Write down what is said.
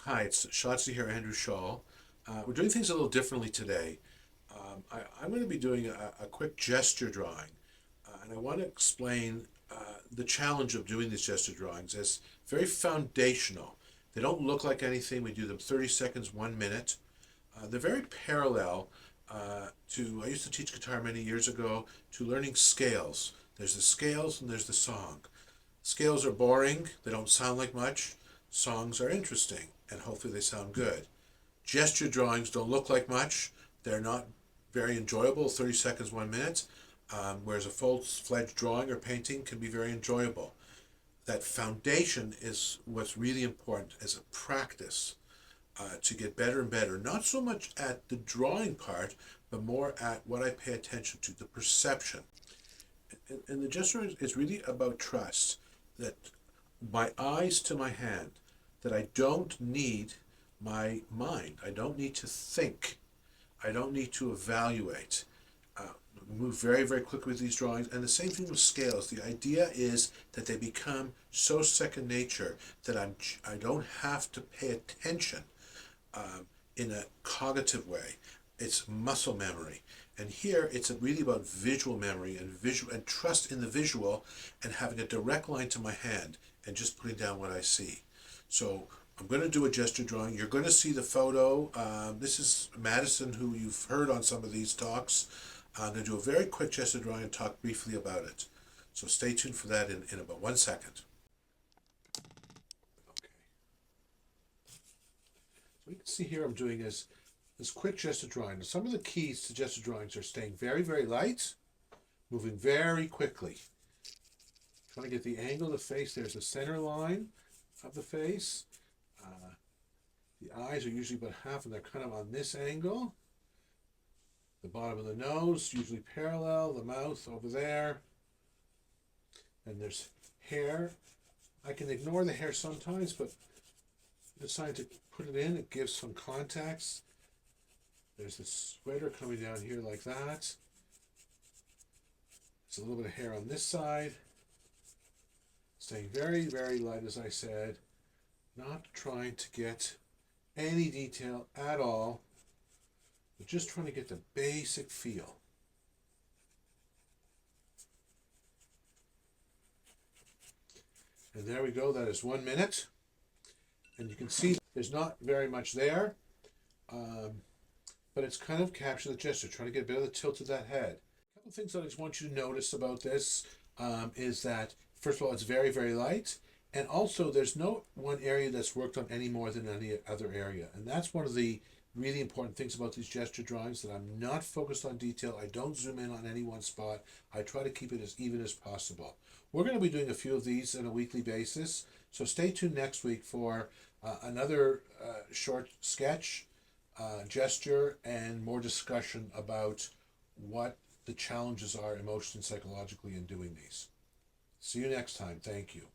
Hi, it's Shotzi here, Andrew Shaw. We're doing things a little differently today. I'm going to be doing a quick gesture drawing, and I want to explain the challenge of doing these gesture drawings as very foundational. They don't look like anything. We do them 30 seconds, 1 minute. They're very parallel I used to teach guitar many years ago, to learning scales. There's the scales and there's the song. Scales are boring, they don't sound like much. Songs are interesting, and hopefully they sound good. Gesture drawings don't look like much. They're not very enjoyable, 30 seconds, 1 minute, whereas a full-fledged drawing or painting can be very enjoyable. That foundation is what's really important as a practice to get better and better, not so much at the drawing part, but more at what I pay attention to, the perception. And the gesture is really about trust, that my eyes to my hand, that I don't need my mind. I don't need to think. I don't need to evaluate. Uh, Move very, very quickly with these drawings. And the same thing with scales. The idea is that they become so second nature that I don't have to pay attention in a cognitive way. It's muscle memory. And here it's really about visual memory and visual and trust in the visual and having a direct line to my hand and just putting down what I see. So I'm going to do a gesture drawing. You're going to see the photo. This is Madison, who you've heard on some of these talks. I'm going to do a very quick gesture drawing and talk briefly about it. So stay tuned for that in about 1 second. Okay. So you can see here I'm doing this quick gesture drawing. Some of the keys to gesture drawings are staying very, very light, moving very quickly. Trying to get the angle of the face. There's the center line of the face. The eyes are usually about half, and they're kind of on this angle. The bottom of the nose, usually parallel. The mouth over there. And there's hair. I can ignore the hair sometimes, but decide to put it in. It gives some context. There's the sweater coming down here like that. There's a little bit of hair on this side. Staying very, very light, as I said. Not trying to get any detail at all, but just trying to get the basic feel. And there we go. That is 1 minute. And you can see there's not very much there. But it's kind of captured the gesture, trying to get a bit of the tilt of that head. A couple of things that I just want you to notice about this is that, first of all, it's very, very light. And also, there's no one area that's worked on any more than any other area. And that's one of the really important things about these gesture drawings, that I'm not focused on detail. I don't zoom in on any one spot. I try to keep it as even as possible. We're going to be doing a few of these on a weekly basis. So stay tuned next week for another short sketch, gesture, and more discussion about what the challenges are emotionally and psychologically in doing these. See you next time. Thank you.